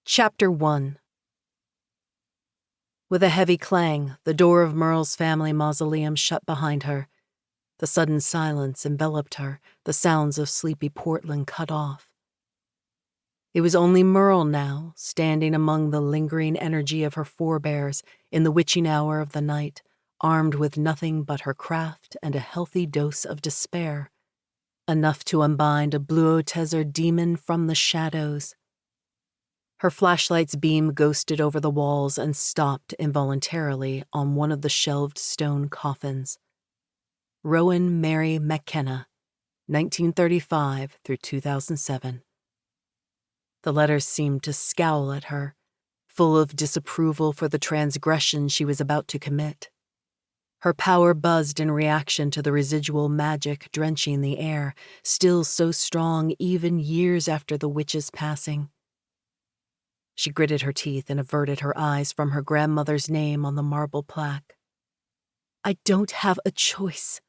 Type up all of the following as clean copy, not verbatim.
Chapter 1. With a heavy clang, the door of Merle's family mausoleum shut behind her. The sudden silence enveloped her, the sounds of sleepy Portland cut off. It was only Merle now, standing among the lingering energy of her forebears in the witching hour of the night, armed with nothing but her craft and a healthy dose of despair, enough to unbind a Bluotezer demon from the shadows. Her flashlight's beam ghosted over the walls and stopped involuntarily on one of the shelved stone coffins. Rhun Merle MacKenna, 1935 through 2007. The letters seemed to scowl at her, full of disapproval for the transgression she was about to commit. Her power buzzed in reaction to the residual magic drenching the air, still so strong even years after the witch's passing. She gritted her teeth and averted her eyes from her grandmother's name on the marble plaque. "I don't have a choice,"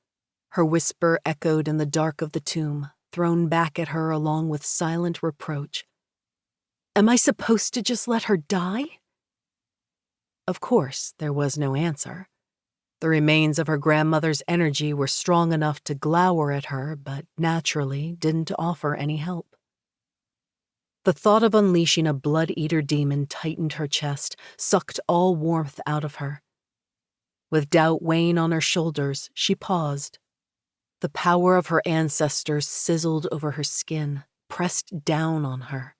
her whisper echoed in the dark of the tomb, thrown back at her along with silent reproach. "Am I supposed to just let her die?" Of course, there was no answer. The remains of her grandmother's energy were strong enough to glower at her, but naturally didn't offer any help. The thought of unleashing a blood-eater demon tightened her chest, sucked all warmth out of her. With doubt weighing on her shoulders, she paused. The power of her ancestors sizzled over her skin, pressed down on her.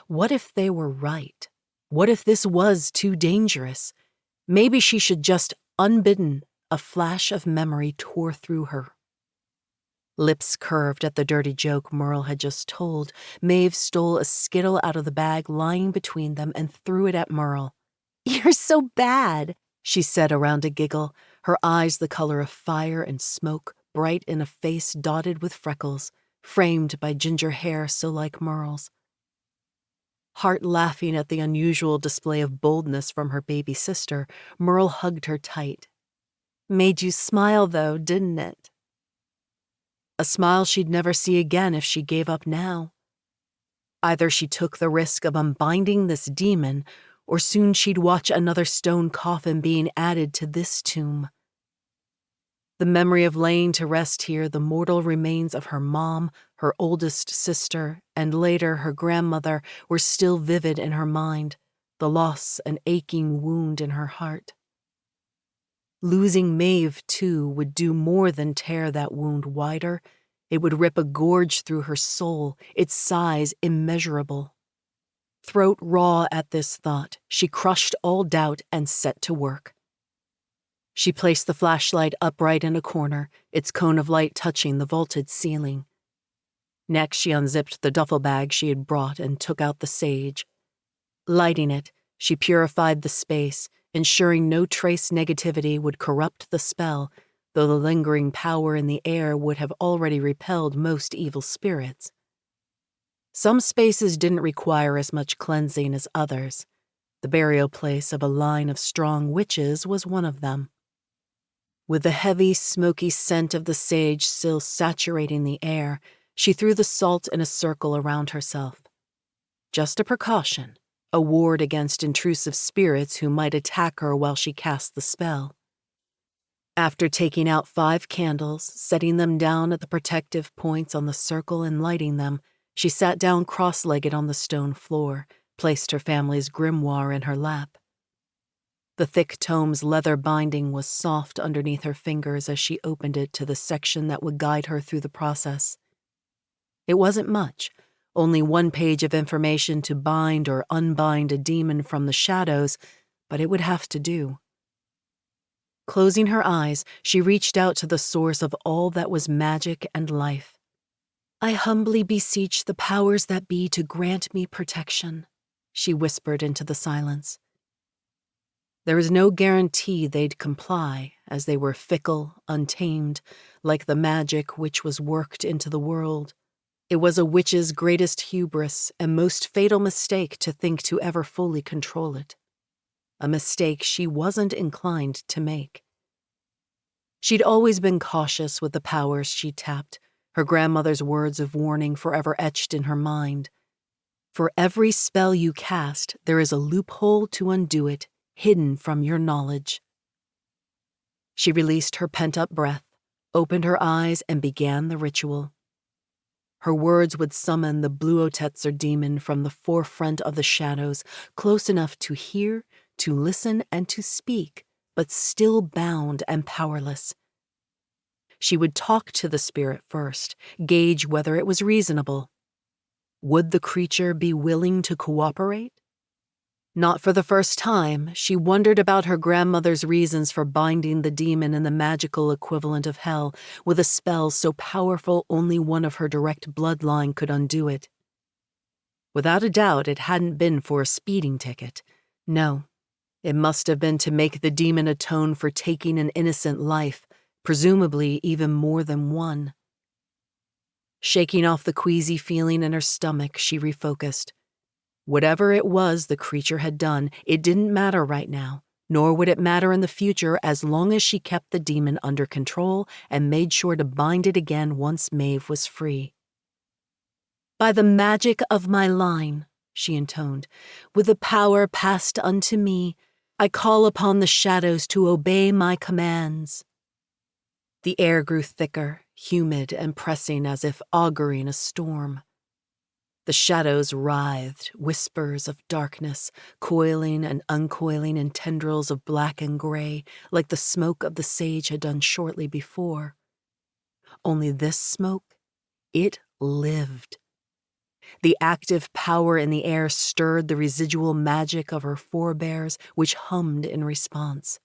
What if they were right? What if this was too dangerous? Maybe she should just, unbidden, a flash of memory tore through her. Lips curved at the dirty joke Merle had just told, Maeve stole a Skittle out of the bag lying between them and threw it at Merle. "You're so bad," she said around a giggle, her eyes the color of fire and smoke, bright in a face dotted with freckles, framed by ginger hair so like Merle's. Heart laughing at the unusual display of boldness from her baby sister, Merle hugged her tight. "Made you smile, though, didn't it?" A smile she'd never see again if she gave up now. Either she took the risk of unbinding this demon, or soon she'd watch another stone coffin being added to this tomb. The memory of laying to rest here the mortal remains of her mom, her oldest sister, and later her grandmother were still vivid in her mind, the loss and aching wound in her heart. Losing Maeve, too, would do more than tear that wound wider. It would rip a gorge through her soul, its size immeasurable. Throat raw at this thought, she crushed all doubt and set to work. She placed the flashlight upright in a corner, its cone of light touching the vaulted ceiling. Next, she unzipped the duffel bag she had brought and took out the sage. Lighting it, she purified the space, ensuring no trace negativity would corrupt the spell, though the lingering power in the air would have already repelled most evil spirits. Some spaces didn't require as much cleansing as others. The burial place of a line of strong witches was one of them. With the heavy, smoky scent of the sage still saturating the air, she threw the salt in a circle around herself. Just a precaution. A ward against intrusive spirits who might attack her while she cast the spell. After taking out 5 candles, setting them down at the protective points on the circle and lighting them, she sat down cross-legged on the stone floor, placed her family's grimoire in her lap. The thick tome's leather binding was soft underneath her fingers as she opened it to the section that would guide her through the process. It wasn't much. Only 1 page of information to bind or unbind a demon from the shadows, but it would have to do. Closing her eyes, she reached out to the source of all that was magic and life. "I humbly beseech the powers that be to grant me protection," she whispered into the silence. There was no guarantee they'd comply, as they were fickle, untamed, like the magic which was worked into the world. It was a witch's greatest hubris and most fatal mistake to think to ever fully control it. A mistake she wasn't inclined to make. She'd always been cautious with the powers she tapped, her grandmother's words of warning forever etched in her mind. For every spell you cast, there is a loophole to undo it, hidden from your knowledge. She released her pent-up breath, opened her eyes, and began the ritual. Her words would summon the Bluotetzer demon from the forefront of the shadows, close enough to hear, to listen, and to speak, but still bound and powerless. She would talk to the spirit first, gauge whether it was reasonable. Would the creature be willing to cooperate? Not for the first time, she wondered about her grandmother's reasons for binding the demon in the magical equivalent of hell with a spell so powerful only one of her direct bloodline could undo it. Without a doubt, it hadn't been for a speeding ticket. No, it must have been to make the demon atone for taking an innocent life, presumably even more than one. Shaking off the queasy feeling in her stomach, she refocused. Whatever it was the creature had done, it didn't matter right now, nor would it matter in the future as long as she kept the demon under control and made sure to bind it again once Maeve was free. "By the magic of my line," she intoned, "with the power passed unto me, I call upon the shadows to obey my commands." The air grew thicker, humid and pressing as if auguring a storm. The shadows writhed, whispers of darkness, coiling and uncoiling in tendrils of black and gray, like the smoke of the sage had done shortly before. Only this smoke, it lived. The active power in the air stirred the residual magic of her forebears, which hummed in response.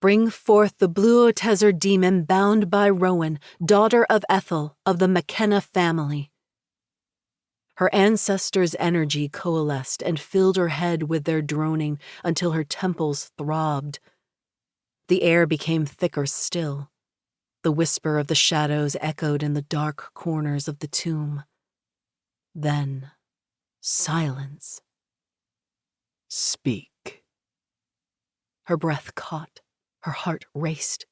"Bring forth the Bluotetzer demon bound by Rhun, daughter of Ethel, of the MacKenna family." Her ancestors' energy coalesced and filled her head with their droning until her temples throbbed. The air became thicker still. The whisper of the shadows echoed in the dark corners of the tomb. Then, silence. "Speak." Her breath caught. Her heart raced.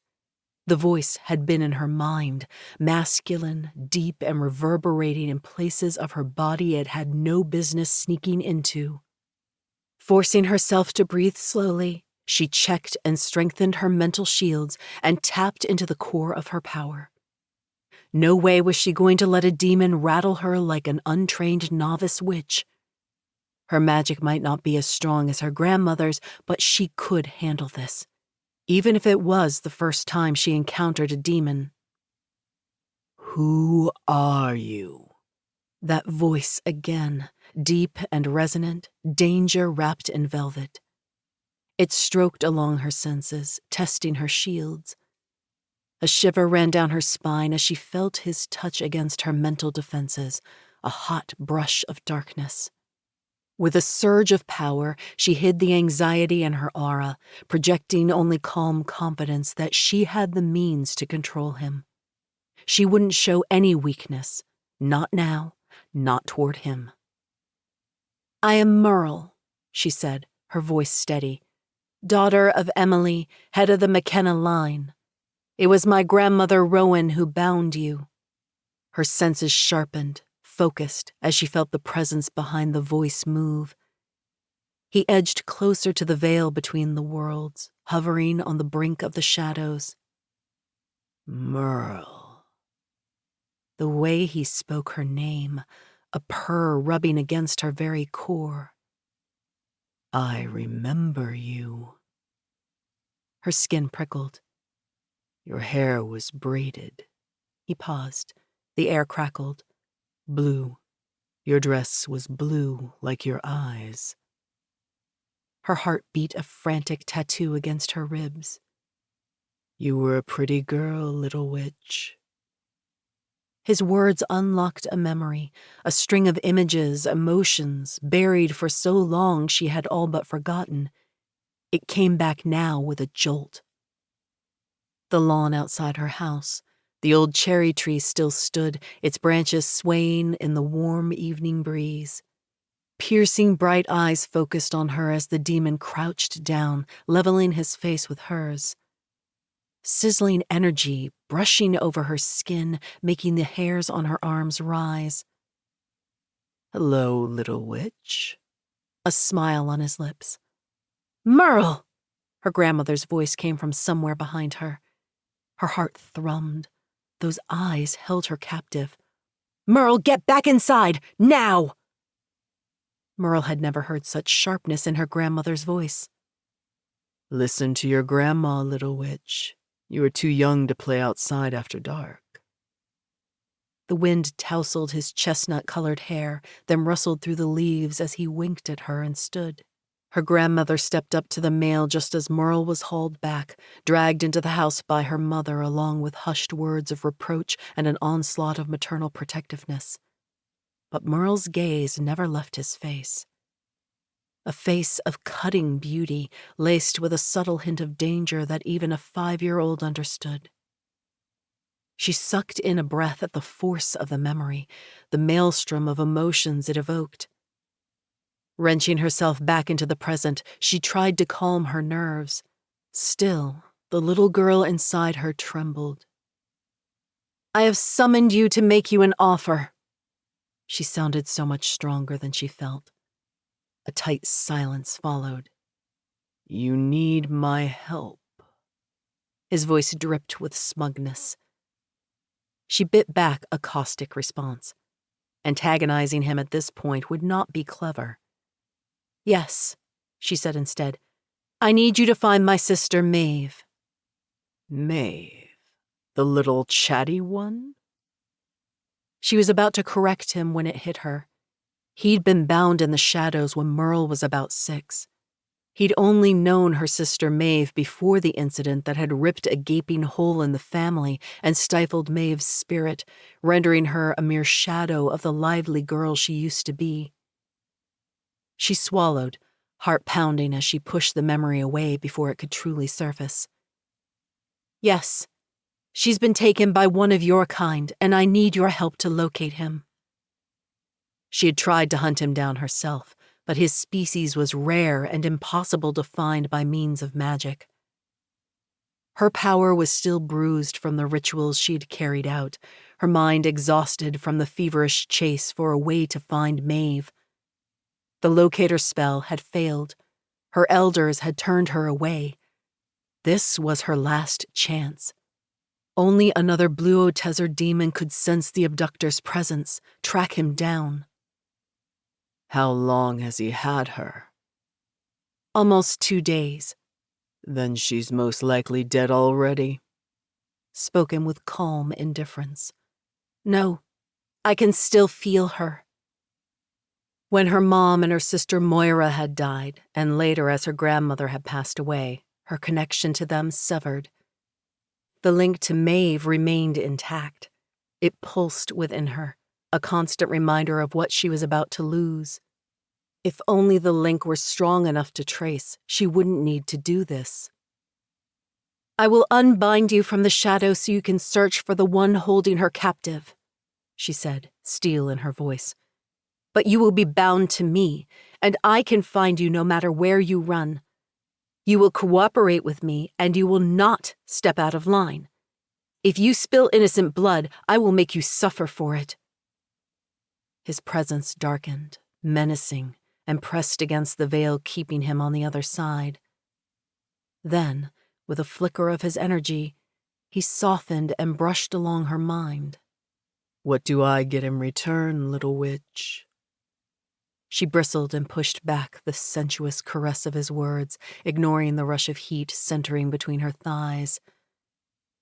The voice had been in her mind, masculine, deep, and reverberating in places of her body it had no business sneaking into. Forcing herself to breathe slowly, she checked and strengthened her mental shields and tapped into the core of her power. No way was she going to let a demon rattle her like an untrained novice witch. Her magic might not be as strong as her grandmother's, but she could handle this. Even if it was the first time she encountered a demon. "Who are you?" That voice again, deep and resonant, danger wrapped in velvet. It stroked along her senses, testing her shields. A shiver ran down her spine as she felt his touch against her mental defenses, a hot brush of darkness. With a surge of power, she hid the anxiety in her aura, projecting only calm confidence that she had the means to control him. She wouldn't show any weakness, not now, not toward him. "I am Merle," she said, her voice steady, "daughter of Emily, head of the MacKenna line. It was my grandmother Rhun who bound you." Her senses sharpened, focused as she felt the presence behind the voice move. He edged closer to the veil between the worlds, hovering on the brink of the shadows. "Merle." The way he spoke her name, a purr rubbing against her very core. "I remember you." Her skin prickled. "Your hair was braided." He paused. The air crackled. "Blue. Your dress was blue like your eyes." Her heart beat a frantic tattoo against her ribs. "You were a pretty girl, little witch." His words unlocked a memory, a string of images, emotions, buried for so long she had all but forgotten. It came back now with a jolt. The lawn outside her house. The old cherry tree still stood, its branches swaying in the warm evening breeze. Piercing bright eyes focused on her as the demon crouched down, leveling his face with hers. Sizzling energy brushing over her skin, making the hairs on her arms rise. Hello, little witch. A smile on his lips. Merle! Her grandmother's voice came from somewhere behind her. Her heart thrummed. Those eyes held her captive. Merle, get back inside, now! Merle had never heard such sharpness in her grandmother's voice. Listen to your grandma, little witch. You are too young to play outside after dark. The wind tousled his chestnut-colored hair, then rustled through the leaves as he winked at her and stood. Her grandmother stepped up to the mail just as Merle was hauled back, dragged into the house by her mother along with hushed words of reproach and an onslaught of maternal protectiveness. But Merle's gaze never left his face. A face of cutting beauty, laced with a subtle hint of danger that even a 5-year-old understood. She sucked in a breath at the force of the memory, the maelstrom of emotions it evoked. Wrenching herself back into the present, she tried to calm her nerves. Still, the little girl inside her trembled. I have summoned you to make you an offer. She sounded so much stronger than she felt. A tight silence followed. You need my help. His voice dripped with smugness. She bit back a caustic response. Antagonizing him at this point would not be clever. Yes, she said instead. I need you to find my sister Maeve. Maeve? The little chatty one? She was about to correct him when it hit her. He'd been bound in the shadows when Merle was about 6. He'd only known her sister Maeve before the incident that had ripped a gaping hole in the family and stifled Maeve's spirit, rendering her a mere shadow of the lively girl she used to be. She swallowed, heart pounding as she pushed the memory away before it could truly surface. Yes, she's been taken by one of your kind, and I need your help to locate him. She had tried to hunt him down herself, but his species was rare and impossible to find by means of magic. Her power was still bruised from the rituals she'd carried out, her mind exhausted from the feverish chase for a way to find Maeve. The locator spell had failed. Her elders had turned her away. This was her last chance. Only another Blue Otezer demon could sense the abductor's presence, track him down. How long has he had her? Almost 2 days. Then she's most likely dead already. Spoken with calm indifference. No, I can still feel her. When her mom and her sister Moira had died, and later as her grandmother had passed away, her connection to them severed. The link to Maeve remained intact. It pulsed within her, a constant reminder of what she was about to lose. If only the link were strong enough to trace, she wouldn't need to do this. I will unbind you from the shadow so you can search for the one holding her captive, she said, steel in her voice. But you will be bound to me, and I can find you no matter where you run. You will cooperate with me, and you will not step out of line. If you spill innocent blood, I will make you suffer for it. His presence darkened, menacing, and pressed against the veil keeping him on the other side. Then, with a flicker of his energy, he softened and brushed along her mind. What do I get in return, little witch? She bristled and pushed back the sensuous caress of his words, ignoring the rush of heat centering between her thighs.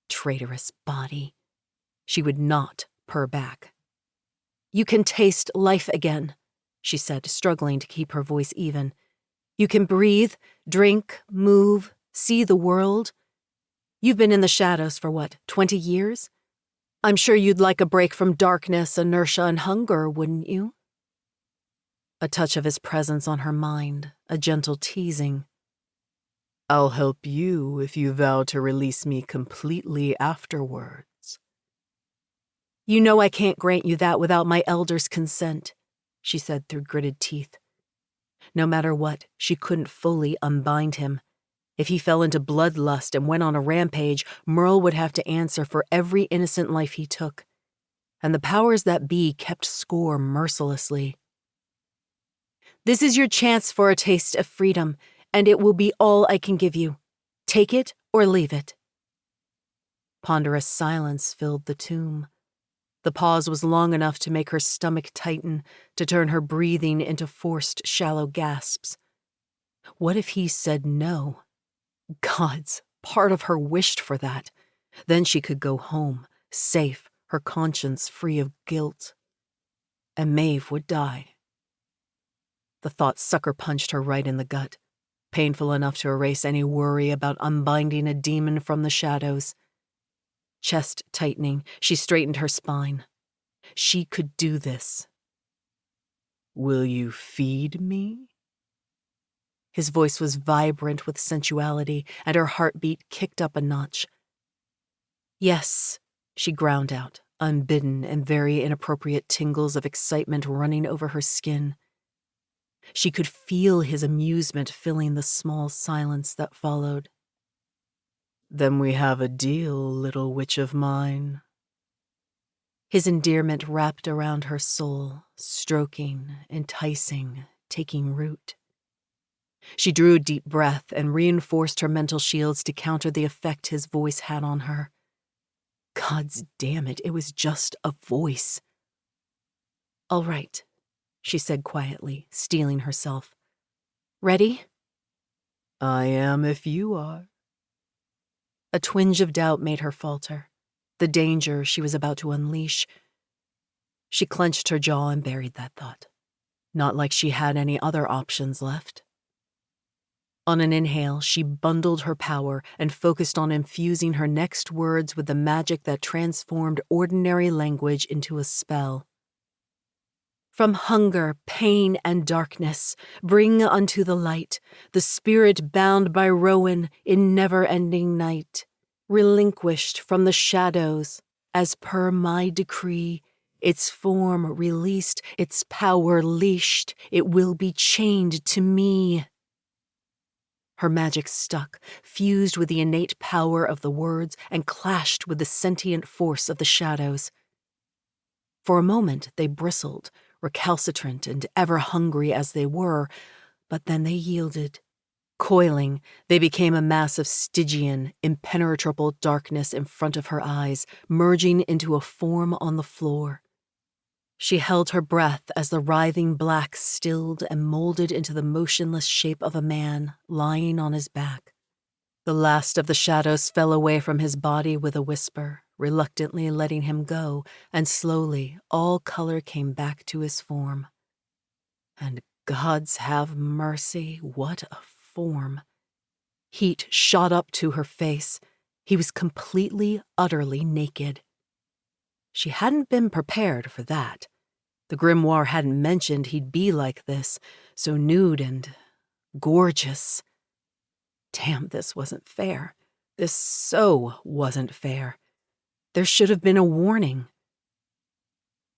Traitorous body. She would not purr back. You can taste life again, she said, struggling to keep her voice even. You can breathe, drink, move, see the world. You've been in the shadows for 20 years? I'm sure you'd like a break from darkness, inertia, and hunger, wouldn't you? A touch of his presence on her mind, a gentle teasing. I'll help you if you vow to release me completely afterwards. You know I can't grant you that without my elder's consent, she said through gritted teeth. No matter what, she couldn't fully unbind him. If he fell into bloodlust and went on a rampage, Merle would have to answer for every innocent life he took. And the powers that be kept score mercilessly. This is your chance for a taste of freedom, and it will be all I can give you. Take it or leave it." Ponderous silence filled the tomb. The pause was long enough to make her stomach tighten, to turn her breathing into forced, shallow gasps. What if he said no? Gods, part of her wished for that. Then she could go home, safe, her conscience free of guilt. And Maeve would die. The thought sucker-punched her right in the gut, painful enough to erase any worry about unbinding a demon from the shadows. Chest tightening, she straightened her spine. She could do this. "Will you feed me?" His voice was vibrant with sensuality, and her heartbeat kicked up a notch. "Yes," she ground out, unbidden and very inappropriate tingles of excitement running over her skin. She could feel his amusement filling the small silence that followed. "Then we have a deal, little witch of mine." His endearment wrapped around her soul, stroking, enticing, taking root. She drew a deep breath and reinforced her mental shields to counter the effect his voice had on her. Gods damn it, it was just a voice. "All right," she said quietly, steeling herself. "Ready?" "I am if you are." A twinge of doubt made her falter, the danger she was about to unleash. She clenched her jaw and buried that thought. Not like she had any other options left. On an inhale, she bundled her power and focused on infusing her next words with the magic that transformed ordinary language into a spell. "From hunger, pain, and darkness, bring unto the light the spirit bound by Rhun in never-ending night, relinquished from the shadows, as per my decree, its form released, its power leashed, it will be chained to me." Her magic stuck, fused with the innate power of the words, and clashed with the sentient force of the shadows. For a moment they bristled, recalcitrant and ever hungry as they were, but then they yielded. Coiling, they became a mass of Stygian, impenetrable darkness in front of her eyes, merging into a form on the floor. She held her breath as the writhing black stilled and molded into the motionless shape of a man lying on his back. The last of the shadows fell away from his body with a whisper, reluctantly letting him go, and slowly all color came back to his form. And gods have mercy, what a form. Heat shot up to her face. He was completely, utterly naked. She hadn't been prepared for that. The grimoire hadn't mentioned he'd be like this, so nude and gorgeous. Damn, this wasn't fair. This so wasn't fair. There should have been a warning.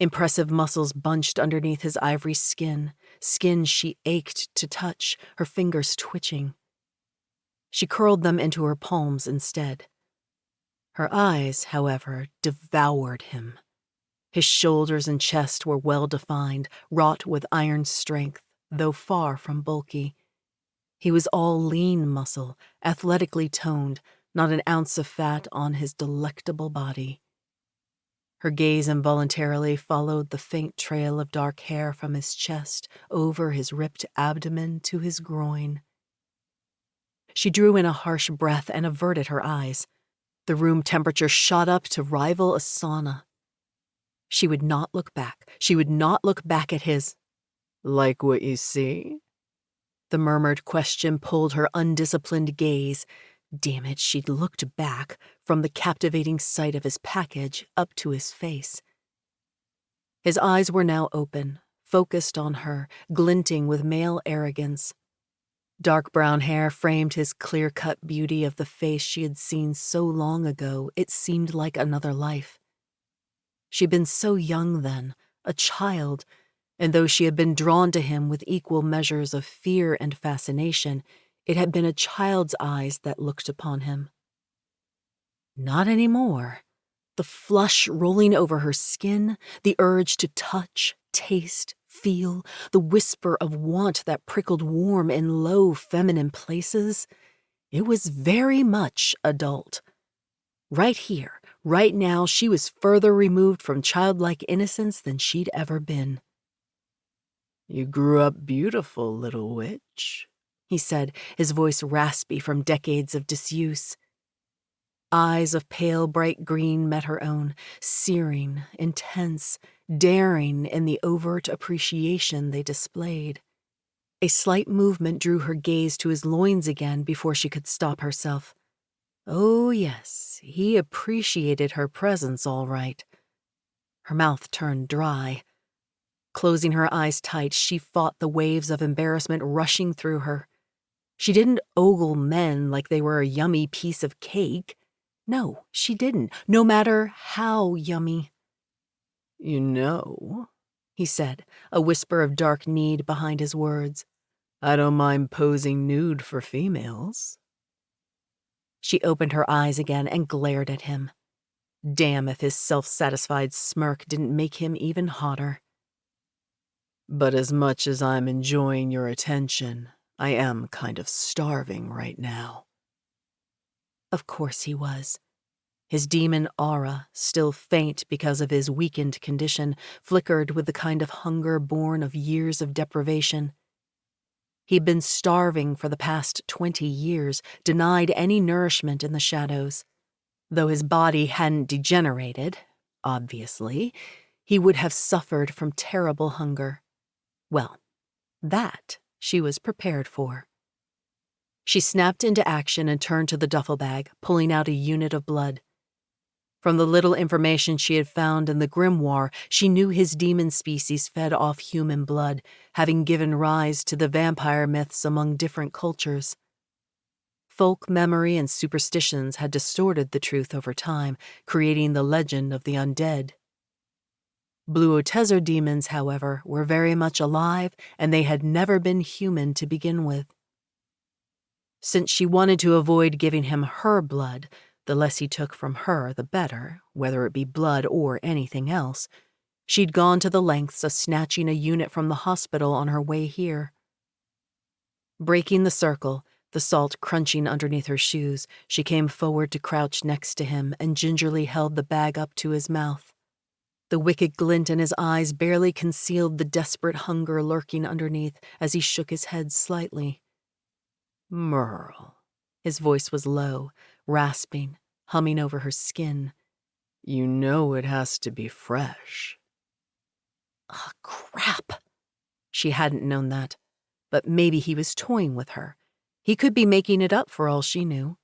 Impressive muscles bunched underneath his ivory skin she ached to touch, her fingers twitching. She curled them into her palms instead. Her eyes, however, devoured him. His shoulders and chest were well-defined, wrought with iron strength, though far from bulky. He was all lean muscle, athletically toned, not an ounce of fat on his delectable body. Her gaze involuntarily followed the faint trail of dark hair from his chest, over his ripped abdomen to his groin. She drew in a harsh breath and averted her eyes. The room temperature shot up to rival a sauna. She would not look back. She would not look back at his. "Like what you see?" The murmured question pulled her undisciplined gaze. Damn it, she'd looked back, from the captivating sight of his package up to his face. His eyes were now open, focused on her, glinting with male arrogance. Dark brown hair framed his clear-cut beauty of the face she had seen so long ago it seemed like another life. She'd been so young then, a child, and though she had been drawn to him with equal measures of fear and fascination, it had been a child's eyes that looked upon him. Not anymore. The flush rolling over her skin, the urge to touch, taste, feel, the whisper of want that prickled warm in low feminine places. It was very much adult. Right here, right now, she was further removed from childlike innocence than she'd ever been. "You grew up beautiful, little witch," he said, his voice raspy from decades of disuse. Eyes of pale bright green met her own, searing, intense, daring in the overt appreciation they displayed. A slight movement drew her gaze to his loins again before she could stop herself. Oh yes, he appreciated her presence all right. Her mouth turned dry. Closing her eyes tight, she fought the waves of embarrassment rushing through her. She didn't ogle men like they were a yummy piece of cake. No, she didn't, no matter how yummy. "You know," he said, a whisper of dark need behind his words, "I don't mind posing nude for females." She opened her eyes again and glared at him. Damn if his self-satisfied smirk didn't make him even hotter. "But as much as I'm enjoying your attention, I am kind of starving right now." Of course he was. His demon aura, still faint because of his weakened condition, flickered with the kind of hunger born of years of deprivation. He'd been starving for the past 20 years, denied any nourishment in the shadows. Though his body hadn't degenerated, obviously, he would have suffered from terrible hunger. Well, that she was prepared for. She snapped into action and turned to the duffel bag, pulling out a unit of blood. From the little information she had found in the grimoire, she knew his demon species fed off human blood, having given rise to the vampire myths among different cultures. Folk memory and superstitions had distorted the truth over time, creating the legend of the undead. Blue Otezer demons, however, were very much alive, and they had never been human to begin with. Since she wanted to avoid giving him her blood, the less he took from her, the better, whether it be blood or anything else, she'd gone to the lengths of snatching a unit from the hospital on her way here. Breaking the circle, the salt crunching underneath her shoes, she came forward to crouch next to him and gingerly held the bag up to his mouth. The wicked glint in his eyes barely concealed the desperate hunger lurking underneath as he shook his head slightly. "Merle." His voice was low, rasping, humming over her skin. "You know it has to be fresh." Ah, crap. She hadn't known that, but maybe he was toying with her. He could be making it up for all she knew.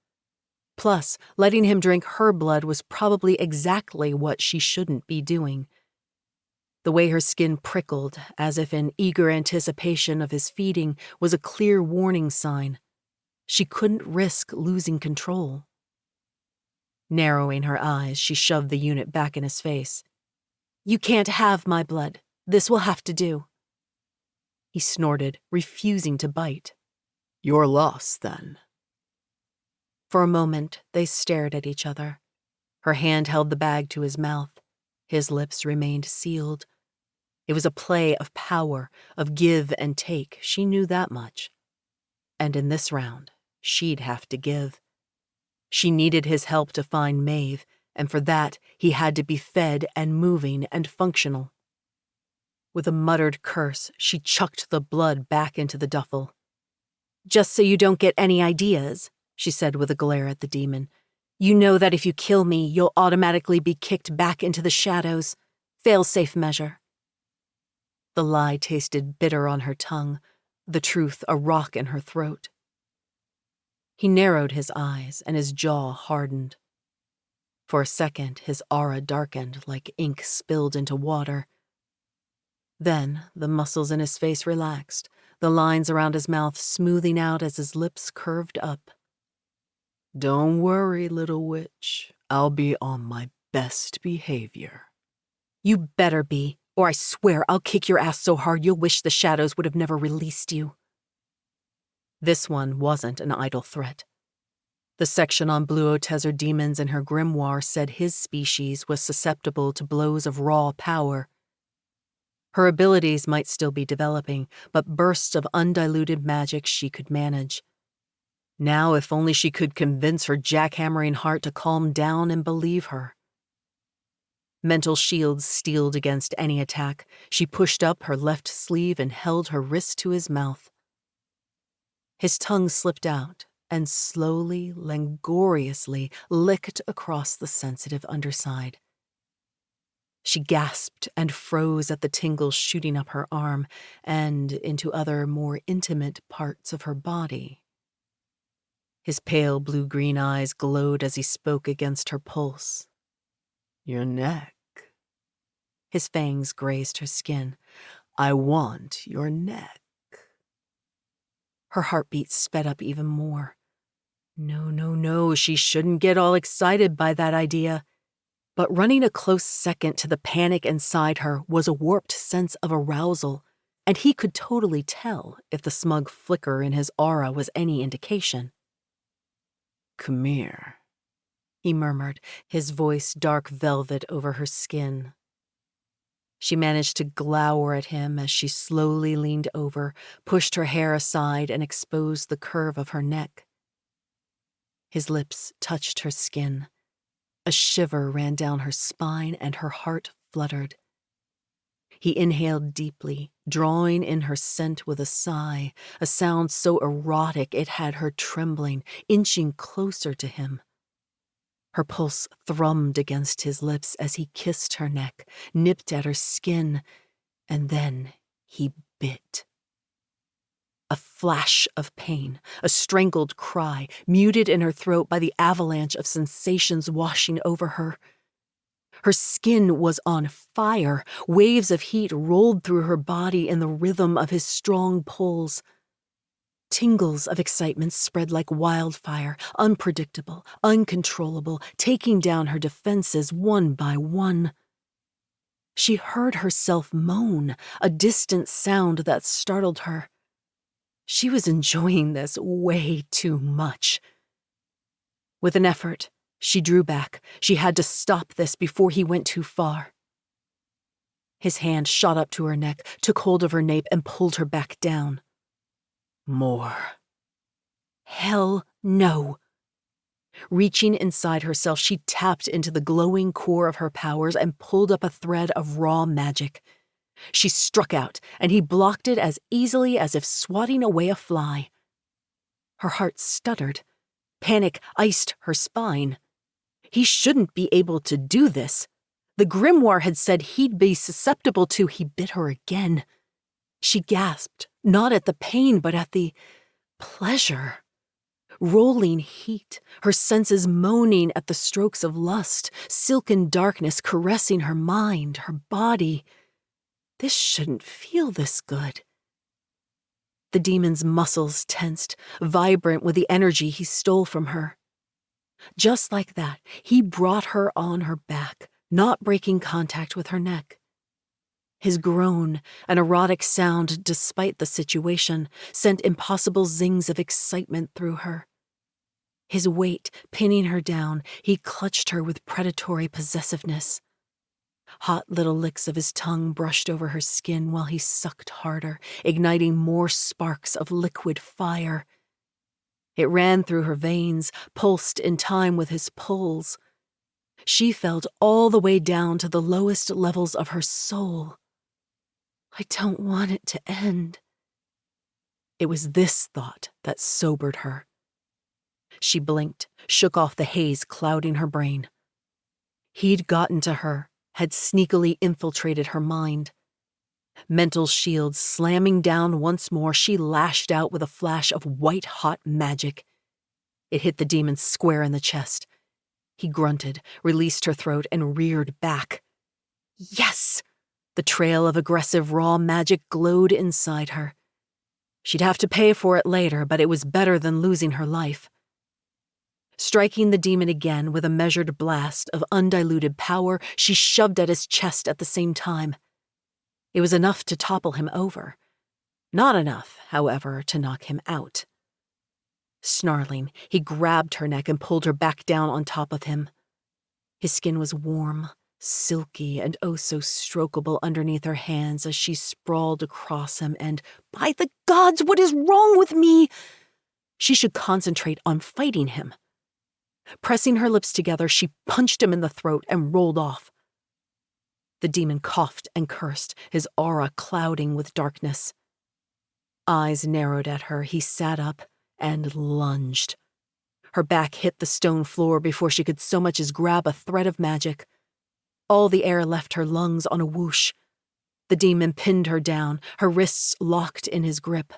Plus, letting him drink her blood was probably exactly what she shouldn't be doing. The way her skin prickled, as if in eager anticipation of his feeding, was a clear warning sign. She couldn't risk losing control. Narrowing her eyes, she shoved the unit back in his face. "You can't have my blood. This will have to do." He snorted, refusing to bite. "Your loss, then." For a moment, they stared at each other. Her hand held the bag to his mouth. His lips remained sealed. It was a play of power, of give and take, she knew that much. And in this round, she'd have to give. She needed his help to find Maeve, and for that, he had to be fed and moving and functional. With a muttered curse, she chucked the blood back into the duffel. "Just so you don't get any ideas," she said with a glare at the demon, "you know that if you kill me, you'll automatically be kicked back into the shadows. Fail-safe measure." The lie tasted bitter on her tongue, the truth a rock in her throat. He narrowed his eyes, and his jaw hardened. For a second, his aura darkened like ink spilled into water. Then, the muscles in his face relaxed, the lines around his mouth smoothing out as his lips curved up. "Don't worry, little witch. I'll be on my best behavior." "You better be, or I swear I'll kick your ass so hard you'll wish the shadows would have never released you." This one wasn't an idle threat. The section on Blue Otezer demons in her grimoire said his species was susceptible to blows of raw power. Her abilities might still be developing, but bursts of undiluted magic she could manage. Now, if only she could convince her jackhammering heart to calm down and believe her. Mental shields steeled against any attack. She pushed up her left sleeve and held her wrist to his mouth. His tongue slipped out and slowly, langoriously licked across the sensitive underside. She gasped and froze at the tingles shooting up her arm and into other, more intimate parts of her body. His pale blue-green eyes glowed as he spoke against her pulse. "Your neck." His fangs grazed her skin. "I want your neck." Her heartbeat sped up even more. No, she shouldn't get all excited by that idea. But running a close second to the panic inside her was a warped sense of arousal, and he could totally tell if the smug flicker in his aura was any indication. "Come here," he murmured, his voice dark velvet over her skin. She managed to glower at him as she slowly leaned over, pushed her hair aside, and exposed the curve of her neck. His lips touched her skin. A shiver ran down her spine and her heart fluttered. He inhaled deeply, drawing in her scent with a sigh, a sound so erotic it had her trembling, inching closer to him. Her pulse thrummed against his lips as he kissed her neck, nipped at her skin, and then he bit. A flash of pain, a strangled cry, muted in her throat by the avalanche of sensations washing over her. Her skin was on fire. Waves of heat rolled through her body in the rhythm of his strong pulls. Tingles of excitement spread like wildfire, unpredictable, uncontrollable, taking down her defenses one by one. She heard herself moan, a distant sound that startled her. She was enjoying this way too much. With an effort, she drew back. She had to stop this before he went too far. His hand shot up to her neck, took hold of her nape, and pulled her back down. More. Hell no. Reaching inside herself, she tapped into the glowing core of her powers and pulled up a thread of raw magic. She struck out, and he blocked it as easily as if swatting away a fly. Her heart stuttered. Panic iced her spine. He shouldn't be able to do this. The grimoire had said he'd be susceptible to. He bit her again. She gasped, not at the pain, but at the pleasure. Rolling heat, her senses moaning at the strokes of lust, silken darkness caressing her mind, her body. This shouldn't feel this good. The demon's muscles tensed, vibrant with the energy he stole from her. Just like that, he brought her on her back, not breaking contact with her neck. His groan, an erotic sound despite the situation, sent impossible zings of excitement through her. His weight pinning her down, he clutched her with predatory possessiveness. Hot little licks of his tongue brushed over her skin while he sucked harder, igniting more sparks of liquid fire. It ran through her veins, pulsed in time with his pulls. She felt all the way down to the lowest levels of her soul. I don't want it to end. It was this thought that sobered her. She blinked, shook off the haze clouding her brain. He'd gotten to her, had sneakily infiltrated her mind. Mental shields slamming down once more, she lashed out with a flash of white-hot magic. It hit the demon square in the chest. He grunted, released her throat, and reared back. Yes! The trail of aggressive raw magic glowed inside her. She'd have to pay for it later, but it was better than losing her life. Striking the demon again with a measured blast of undiluted power, she shoved at his chest at the same time. It was enough to topple him over. Not enough, however, to knock him out. Snarling, he grabbed her neck and pulled her back down on top of him. His skin was warm, silky and oh so strokable underneath her hands as she sprawled across him and, by the gods, what is wrong with me? She should concentrate on fighting him. Pressing her lips together, she punched him in the throat and rolled off. The demon coughed and cursed, his aura clouding with darkness. Eyes narrowed at her, he sat up and lunged. Her back hit the stone floor before she could so much as grab a thread of magic. All the air left her lungs on a whoosh. The demon pinned her down, her wrists locked in his grip.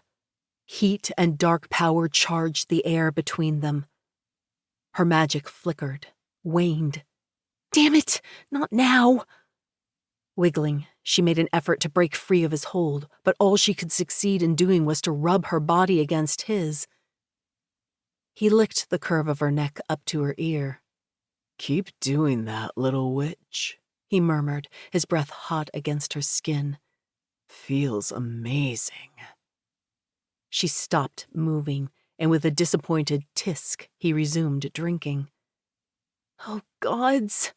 Heat and dark power charged the air between them. Her magic flickered, waned. Damn it, not now! Wiggling, she made an effort to break free of his hold, but all she could succeed in doing was to rub her body against his. He licked the curve of her neck up to her ear. "Keep doing that, little witch," he murmured, his breath hot against her skin. "Feels amazing." She stopped moving, and with a disappointed tisk, he resumed drinking. Oh, gods!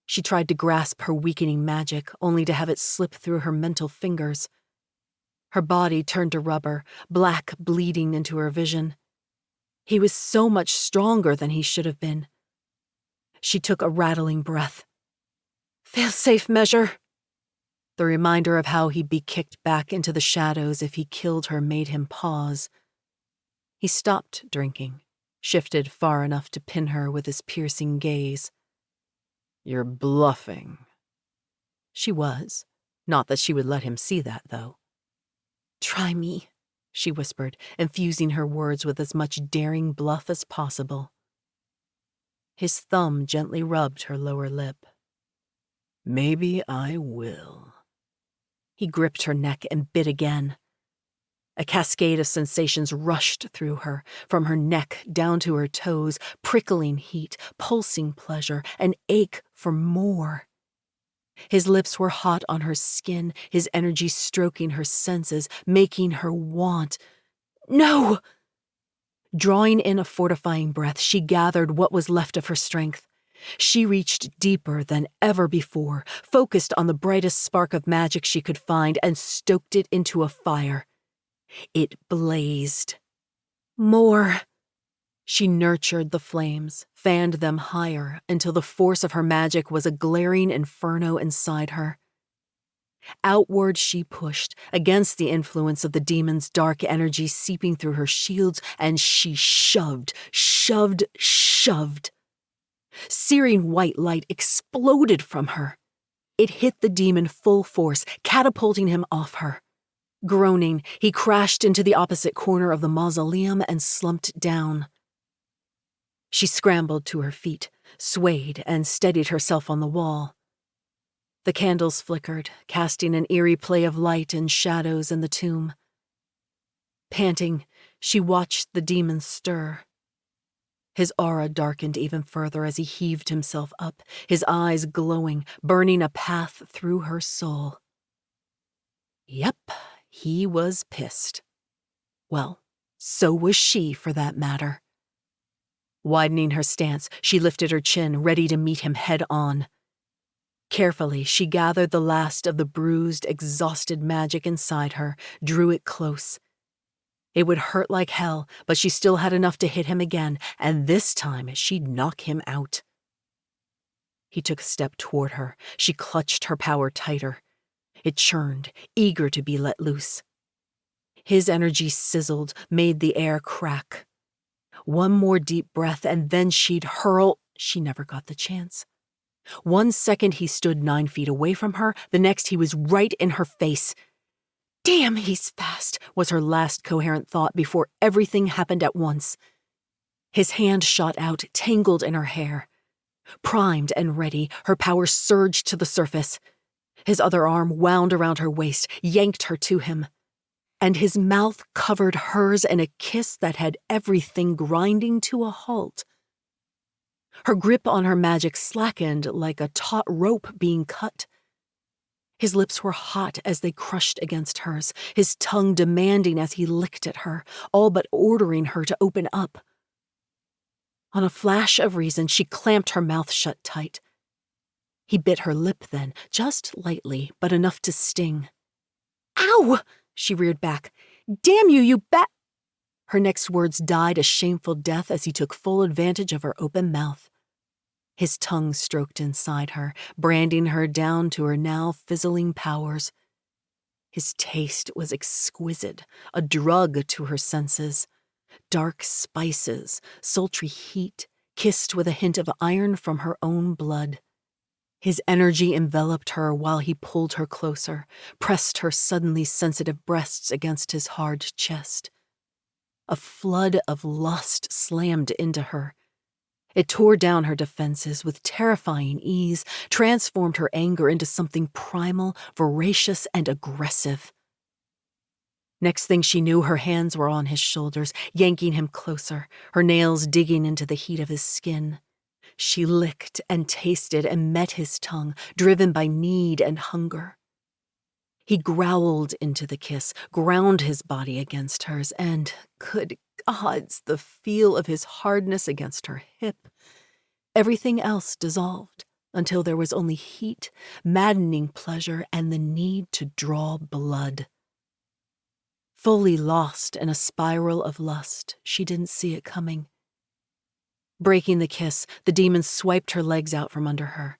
She tried to grasp her weakening magic, only to have it slip through her mental fingers. Her body turned to rubber, black bleeding into her vision. He was so much stronger than he should have been. She took a rattling breath. Fail-safe measure. The reminder of how he'd be kicked back into the shadows if he killed her made him pause. He stopped drinking, shifted far enough to pin her with his piercing gaze. "You're bluffing." She was. Not that she would let him see that, though. "Try me," she whispered, infusing her words with as much daring bluff as possible. His thumb gently rubbed her lower lip. "Maybe I will." He gripped her neck and bit again. A cascade of sensations rushed through her, from her neck down to her toes, prickling heat, pulsing pleasure, an ache for more. His lips were hot on her skin, his energy stroking her senses, making her want. No! Drawing in a fortifying breath, she gathered what was left of her strength. She reached deeper than ever before, focused on the brightest spark of magic she could find, and stoked it into a fire. It blazed. More. She nurtured the flames, fanned them higher, until the force of her magic was a glaring inferno inside her. Outward she pushed, against the influence of the demon's dark energy seeping through her shields, and she shoved. Searing white light exploded from her. It hit the demon full force, catapulting him off her. Groaning, he crashed into the opposite corner of the mausoleum and slumped down. She scrambled to her feet, swayed, and steadied herself on the wall. The candles flickered, casting an eerie play of light and shadows in the tomb. Panting, she watched the demon stir. His aura darkened even further as he heaved himself up, his eyes glowing, burning a path through her soul. Yep, he was pissed. Well, so was she, for that matter. Widening her stance, she lifted her chin, ready to meet him head-on. Carefully, she gathered the last of the bruised, exhausted magic inside her, drew it close. It would hurt like hell, but she still had enough to hit him again, and this time she'd knock him out. He took a step toward her. She clutched her power tighter. It churned, eager to be let loose. His energy sizzled, made the air crack. One more deep breath, and then she'd hurl. She never got the chance. 1 second he stood 9 feet away from her, the next he was right in her face. Damn, he's fast, was her last coherent thought before everything happened at once. His hand shot out, tangled in her hair. Primed and ready, her power surged to the surface. His other arm wound around her waist, yanked her to him. And his mouth covered hers in a kiss that had everything grinding to a halt. Her grip on her magic slackened like a taut rope being cut. His lips were hot as they crushed against hers, his tongue demanding as he licked at her, all but ordering her to open up. On a flash of reason, she clamped her mouth shut tight. He bit her lip then, just lightly, but enough to sting. "Ow!" she reared back. "Damn you, you bat—" Her next words died a shameful death as he took full advantage of her open mouth. His tongue stroked inside her, branding her down to her now fizzling powers. His taste was exquisite, a drug to her senses. Dark spices, sultry heat, kissed with a hint of iron from her own blood. His energy enveloped her while he pulled her closer, pressed her suddenly sensitive breasts against his hard chest. A flood of lust slammed into her. It tore down her defenses with terrifying ease, transformed her anger into something primal, voracious, and aggressive. Next thing she knew, her hands were on his shoulders, yanking him closer, her nails digging into the heat of his skin. She licked and tasted and met his tongue, driven by need and hunger. He growled into the kiss, ground his body against hers, and, good gods, the feel of his hardness against her hip. Everything else dissolved until there was only heat, maddening pleasure, and the need to draw blood. Fully lost in a spiral of lust, she didn't see it coming. Breaking the kiss, the demon swiped her legs out from under her.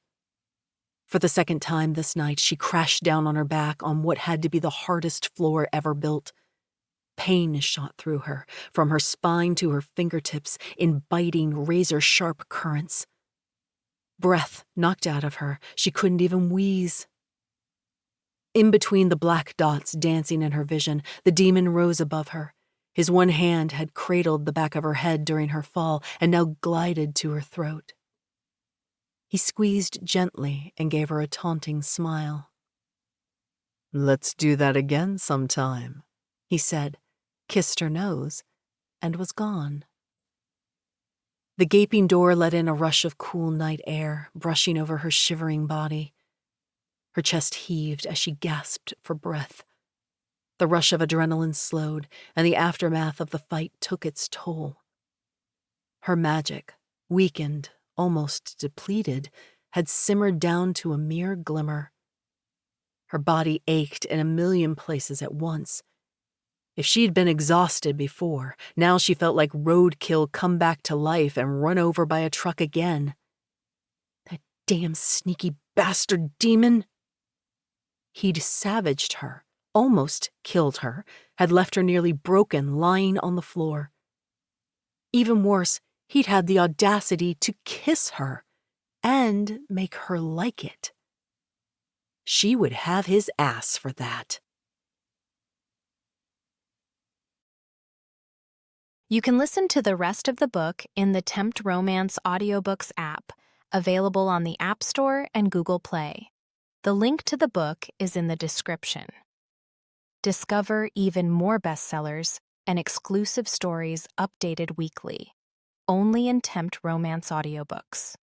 For the second time this night, she crashed down on her back on what had to be the hardest floor ever built. Pain shot through her, from her spine to her fingertips, in biting, razor-sharp currents. Breath knocked out of her, she couldn't even wheeze. In between the black dots dancing in her vision, the demon rose above her. His one hand had cradled the back of her head during her fall and now glided to her throat. He squeezed gently and gave her a taunting smile. "Let's do that again sometime," he said, kissed her nose, and was gone. The gaping door let in a rush of cool night air, brushing over her shivering body. Her chest heaved as she gasped for breath. The rush of adrenaline slowed, and the aftermath of the fight took its toll. Her magic, weakened, almost depleted, had simmered down to a mere glimmer. Her body ached in a million places at once. If she'd been exhausted before, now she felt like roadkill come back to life and run over by a truck again. That damn sneaky bastard demon! He'd savaged her, almost killed her, had left her nearly broken, lying on the floor. Even worse, he'd had the audacity to kiss her and make her like it. She would have his ass for that. You can listen to the rest of the book in the Tempt Romance audiobooks app, available on the App Store and Google Play. The link to the book is in the description. Discover even more bestsellers and exclusive stories updated weekly, only in Tempt Romance audiobooks.